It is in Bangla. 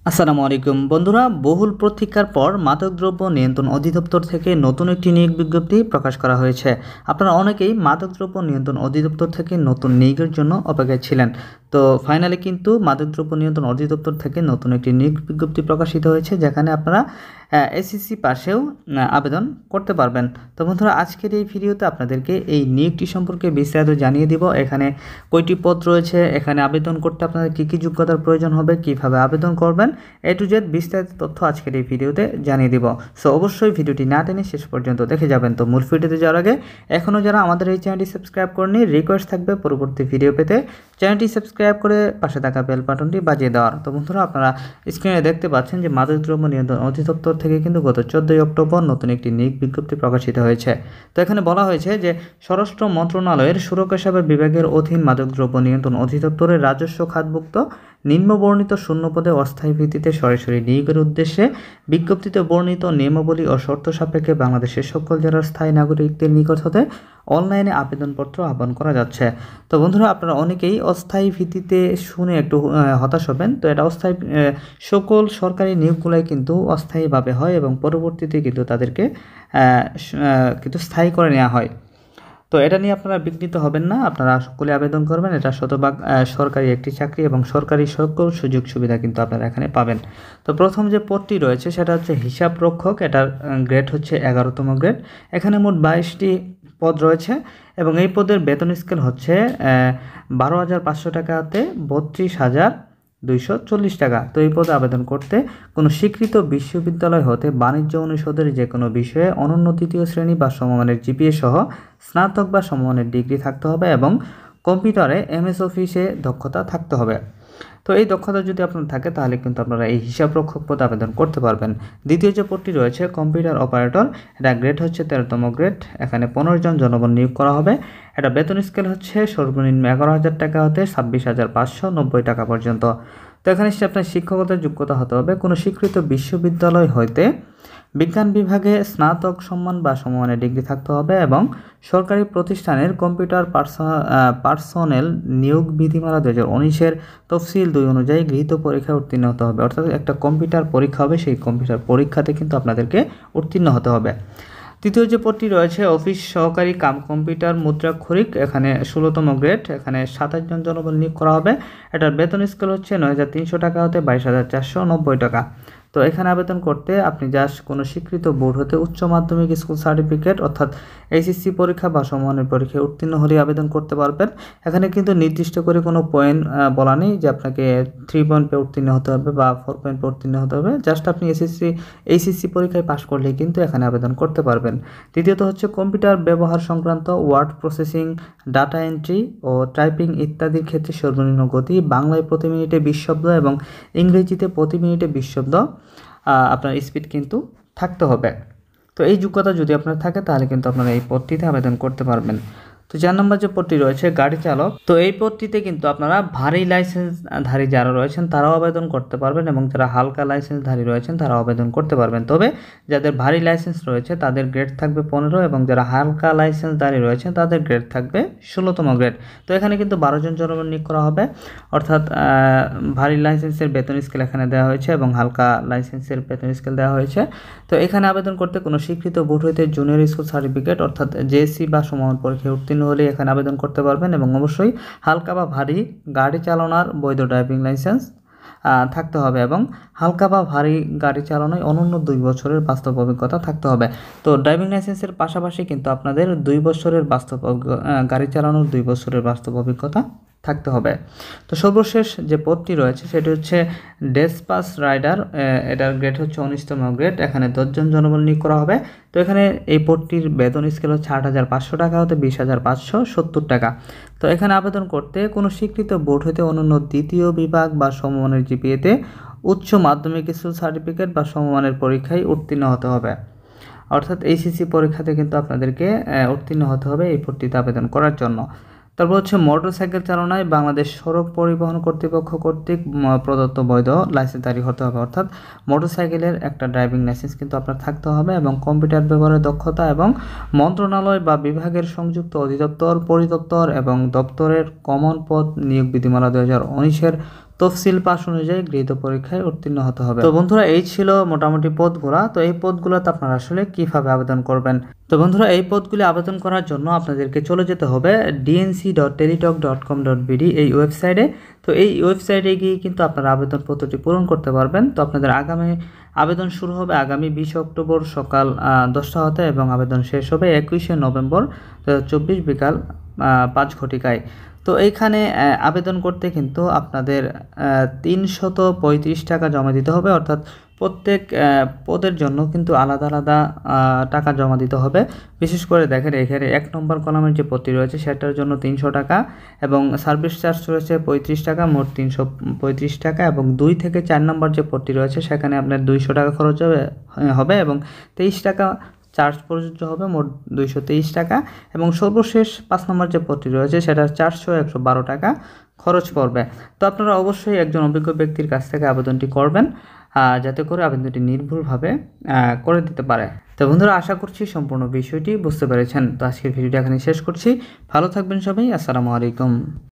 আসসালামু আলাইকুম বন্ধুরা, বহুল প্রতীক্ষার পর মাদকদ্রব্য নিয়ন্ত্রণ অধিদপ্তর থেকে নতুন একটি নিয়োগ বিজ্ঞপ্তি প্রকাশ করা হয়েছে। আপনারা অনেকেই মাদকদ্রব্য নিয়ন্ত্রণ অধিদপ্তর থেকে নতুন নিয়োগের জন্য অপেক্ষায় ছিলেন। তো ফাইনালি কিন্তু মাদকদ্রব্য নিয়ন্ত্রণ অধিদপ্তর থেকে নতুন একটি নিয়োগ বিজ্ঞপ্তি প্রকাশিত হয়েছে, যেখানে আপনারা এসএসসি পাশেও আবেদন করতে পারবেন। তো বন্ধুরা, আজকের এই ভিডিওতে আপনাদেরকে এই নিয়োগটি সম্পর্কে বিস্তারিত জানিয়ে দিব। এখানে কয়টি পদ রয়েছে, এখানে আবেদন করতে আপনাদের কী কী যোগ্যতার প্রয়োজন হবে, কিভাবে আবেদন করবেন, এ টু জেড বিস্তারিত তথ্য আজকের এই ভিডিওতে জানিয়ে দিব। সো অবশ্যই ভিডিওটি না টেনে শেষ পর্যন্ত দেখে যাবেন। তো মূল ভিডিওতে যাওয়ার আগে এখনও যারা আমাদের এই চ্যানেলটি সাবস্ক্রাইব করেনি, রিকোয়েস্ট থাকবে পরবর্তী ভিডিও পেতে চ্যানেলটি সাবস্ক্রাইব করে পাশে থাকা বেল বাটনটি বাজিয়ে দেওয়ার। তো বন্ধুরা, আপনারা স্ক্রিনে দেখতে পাচ্ছেন যে মাদকদ্রব্য নিয়ন্ত্রণ অধিদপ্তর থেকে কিন্তু গত 14 অক্টোবর নতুন একটি নিয়োগ বিজ্ঞপ্তি প্রকাশিত হয়েছে। তো এখানে বলা হয়েছে যে স্বরাষ্ট্র মন্ত্রণালয়ের সুরক্ষা সেবা বিভাগের অধীন মাদকদ্রব্য নিয়ন্ত্রণ অধিদপ্তরের রাজস্ব খাতভুক্ত নিম্নবর্ণিত শূন্যপদে অস্থায়ী ভিত্তিতে সরাসরি নিয়োগের উদ্দেশ্যে বিজ্ঞপ্তিতে বর্ণিত নিয়মাবলী ও শর্ত সাপেক্ষে বাংলাদেশের সকল জেলার স্থায়ী নাগরিকদের নিকট হতে অনলাইনে আবেদনপত্র আহ্বান করা যাচ্ছে। তো বন্ধুরা, আপনারা অনেকেই অস্থায়ী ভিত্তিতে শুনে একটু হতাশ হবেন। তো এটা অস্থায়ী, সকল সরকারি নিয়োগগুলাই কিন্তু অস্থায়ীভাবে হয় এবং পরবর্তীতে কিন্তু তাদেরকে কিন্তু স্থায়ী করে নেওয়া হয়। তো এটা নিয়ে আপনারা বিঘ্নিত হবেন না, আপনারা সকলে আবেদন করবেন। এটা শতভাগ সরকারি একটি চাকরি এবং সরকারি সকল সুযোগ সুবিধা কিন্তু আপনারা এখানে পাবেন। তো প্রথম যে পদটি রয়েছে সেটা হচ্ছে হিসাব রক্ষক। এটার গ্রেড হচ্ছে 11তম গ্রেড। এখানে মোট 22টি পদ রয়েছে এবং এই পদের বেতন স্কেল হচ্ছে 12,500 টাকাতে 32,240 টাকা। তো এই পদে আবেদন করতে কোনো স্বীকৃত বিশ্ববিদ্যালয় হতে বাণিজ্য অনুষদের যে কোনো বিষয়ে অনন্য তৃতীয় শ্রেণী বা সমমানের জিপিএ সহ স্নাতক বা সমমানের ডিগ্রি থাকতে হবে এবং কম্পিউটারে এমএস অফিসে দক্ষতা থাকতে হবে। তো এই দক্ষতা যদি আপনার থাকে তাহলে কিন্তু আপনারা এই হিসাবরক্ষক পদে আবেদন করতে পারবেন। দ্বিতীয় যে পদটি রয়েছে কম্পিউটার অপারেটর। এটা গ্রেড হচ্ছে 13তম গ্রেড। এখানে 15 জন জনবল নিয়োগ করা হবে। এটা বেতন স্কেল হচ্ছে সর্বনিম্ন 11,000 টাকা হতে 26,590 টাকা পর্যন্ত। তো এখানে আপনার শিক্ষকতার যোগ্যতা হতে হবে কোনো স্বীকৃত বিশ্ববিদ্যালয় হইতে বিজ্ঞান বিভাগে স্নাতক সম্মান বা সমমানের ডিগ্রি থাকতে হবে এবং সরকারি প্রতিষ্ঠানের কম্পিউটার পার্সোনেল নিয়োগ বিধিমালা 2019-এর তফসিল 2 অনুযায়ী গৃহীত পরীক্ষায় উত্তীর্ণ হতে হবে। অর্থাৎ একটা কম্পিউটার পরীক্ষা হবে, সেই কম্পিউটার পরীক্ষাতে কিন্তু আপনাদেরকে উত্তীর্ণ হতে হবে। তৃতীয় যে পদটি রয়েছে অফিস সহকারী কাম কম্পিউটার মুদ্রাক্ষরিক। এখানে 16তম গ্রেড। এখানে 27 জন জনবল নিয়োগ করা হবে। এটার বেতন স্কেল হচ্ছে 9,300 টাকা হতে 22,490 টাকা। তো এখানে আবেদন করতে আপনি জাস্ট কোনো স্বীকৃত বোর্ড হতে উচ্চ মাধ্যমিক স্কুল সার্টিফিকেট অর্থাৎ এইচএসসি পরীক্ষা বা সমমানের পরীক্ষায় উত্তীর্ণ হলে আবেদন করতে পারবেন। এখানে কিন্তু নির্দিষ্ট করে কোনো পয়েন্ট বলা নেই যে আপনাকে 3 পয়েন্ট পেয়ে উত্তীর্ণ হতে হবে বা 4 পয়েন্ট পেয়ে উত্তীর্ণ হতে হবে। জাস্ট আপনি এইচএসসি পরীক্ষায় পাশ করলেই কিন্তু এখানে আবেদন করতে পারবেন। দ্বিতীয়ত হচ্ছে কম্পিউটার ব্যবহার সংক্রান্ত ওয়ার্ড প্রসেসিং, ডাটা এন্ট্রি ও টাইপিং ইত্যাদির ক্ষেত্রে সর্বনিম্ন গতি বাংলায় প্রতি মিনিটে 20 শব্দ এবং ইংরেজিতে প্রতি মিনিটে 20 শব্দ আপনার স্পিড কিন্তু থাকতে হবে। তো এই যোগ্যতা যদি আপনার থাকে তাহলে কিন্তু আপনারা এই পদটিতে আবেদন করতে পারবেন। তো 4 নম্বর যে পদটি রয়েছে গাড়ি চালক। তো এই পদটিতে কিন্তু আপনারা ভারী লাইসেন্সধারী যারা রয়েছেন তারাও আবেদন করতে পারবেন এবং যারা হালকা লাইসেন্সধারী রয়েছেন তারাও আবেদন করতে পারবেন। তবে যাদের ভারী লাইসেন্স রয়েছে তাদের গ্রেড থাকবে 15 এবং যারা হালকা লাইসেন্সধারী রয়েছেন তাদের গ্রেড থাকবে 16তম গ্রেড। তো এখানে কিন্তু 12 জন জনবল নিয়োগ করা হবে। অর্থাৎ ভারী লাইসেন্সের বেতন স্কেল এখানে দেওয়া হয়েছে এবং হালকা লাইসেন্সের বেতন স্কেল দেওয়া হয়েছে। তো এখানে আবেদন করতে কোনো স্বীকৃত বোর্ড হইতে জুনিয়র স্কুল সার্টিফিকেট অর্থাৎ জেএসসি বা সমমান পরীক্ষায় উত্তীর্ণ হলে এখানে আবেদন করতে পারবেন এবং অবশ্যই হালকা বা ভারী গাড়ি চালানোর বৈধ ড্রাইভিং লাইসেন্স থাকতে হবে এবং হালকা বা ভারী গাড়ি চালানোয় অনন্য 2 বছরের বাস্তব অভিজ্ঞতা থাকতে হবে। তো ড্রাইভিং লাইসেন্সের পাশাপাশি কিন্তু আপনাদের 2 বছরের গাড়ি চালানোর 2 বছরের বাস্তব অভিজ্ঞতা থাকতে হবে। তো সর্বশেষ যে পদটি রয়েছে সেটি হচ্ছে ডেসপাস রাইডার। এটার গ্রেড হচ্ছে 19তম গ্রেড। এখানে 10 জন জনবল নিয়োগ করা হবে। তো এখানে এই পদটির বেতন স্কেল হচ্ছে 8,500 টাকা হতে 20,570 টাকা। তো এখানে আবেদন করতে কোনো স্বীকৃত বোর্ড হতে অনন্য দ্বিতীয় বিভাগ বা সমমানের জিপিএতে উচ্চ মাধ্যমিক স্কুল সার্টিফিকেট বা সমমানের পরীক্ষায় উত্তীর্ণ হতে হবে। অর্থাৎ এইচএসসি পরীক্ষাতে কিন্তু আপনাদেরকে উত্তীর্ণ হতে হবে এই পদটিতে আবেদন করার জন্য। তারপর হচ্ছে মোটরসাইকেল চালনায় বাংলাদেশ সড়ক পরিবহন কর্তৃপক্ষ কর্তৃক প্রদত্ত বৈধ লাইসেন্সধারী হতে হবে। অর্থাৎ মোটরসাইকেলের একটা ড্রাইভিং লাইসেন্স কিন্তু আপনার থাকতে হবে এবং কম্পিউটার ব্যবহারের দক্ষতা এবং মন্ত্রণালয় বা বিভাগের সংযুক্ত অধিদপ্তর, পরিদপ্তর এবং দপ্তরের কমন পদ নিয়োগ বিধিমালা 2019-এর তফসিল পাস অনুযায়ী গৃহীত পরীক্ষায় উত্তীর্ণ হতে হবে। তো বন্ধুরা, এই ছিল মোটামুটি পদগুলা। তো এই পদগুলোতে আপনারা আসলে কিভাবে আবেদন করবেন। তো বন্ধুরা, এই পদগুলি আবেদন করার জন্য আপনাদেরকে চলে যেতে হবে dnc.teletalk.com.bd এই ওয়েবসাইটে। তো এই ওয়েবসাইটে গিয়ে কিন্তু আপনারা আবেদনপত্রটি পূরণ করতে পারবেন। তো আপনাদের আবেদন শুরু হবে আগামী 20 অক্টোবর সকাল 10টা হতে এবং আবেদন শেষ হবে 21শে নভেম্বর 2024 বিকাল 5 ঘটিকায়। তো এইখানে আবেদন করতে কিন্তু আপনাদের 335 টাকা জমা দিতে হবে, অর্থাৎ প্রত্যেক পদের জন্য কিন্তু আলাদা আলাদা টাকা জমা দিতে হবে। বিশেষ করে দেখেন এখানে 1 নম্বর কলামের যে পদটি রয়েছে সেটার জন্য 300 টাকা এবং সার্ভিস চার্জ রয়েছে 35 টাকা, মোট 335 টাকা। এবং 2 থেকে 4 নম্বর যে পদটি রয়েছে সেখানে আপনার 200 টাকা খরচ হবে এবং 23 টাকা চার্জ প্রযোজ্য হবে, মোট 223 টাকা। এবং সর্বশেষ 5 নম্বর যে পদটি রয়েছে সেটা 112 টাকা খরচ পড়বে। তো আপনারা অবশ্যই একজন অভিজ্ঞ ব্যক্তির কাছ থেকে আবেদনটি করবেন, যাতে করে আবেদনটি নির্ভুলভাবে করে দিতে পারে। তো বন্ধুরা, আশা করছি সম্পূর্ণ বিষয়টি বুঝতে পেরেছেন। তো আজকের ভিডিওটি এখানে শেষ করছি। ভালো থাকবেন সবাই। আসসালামু আলাইকুম।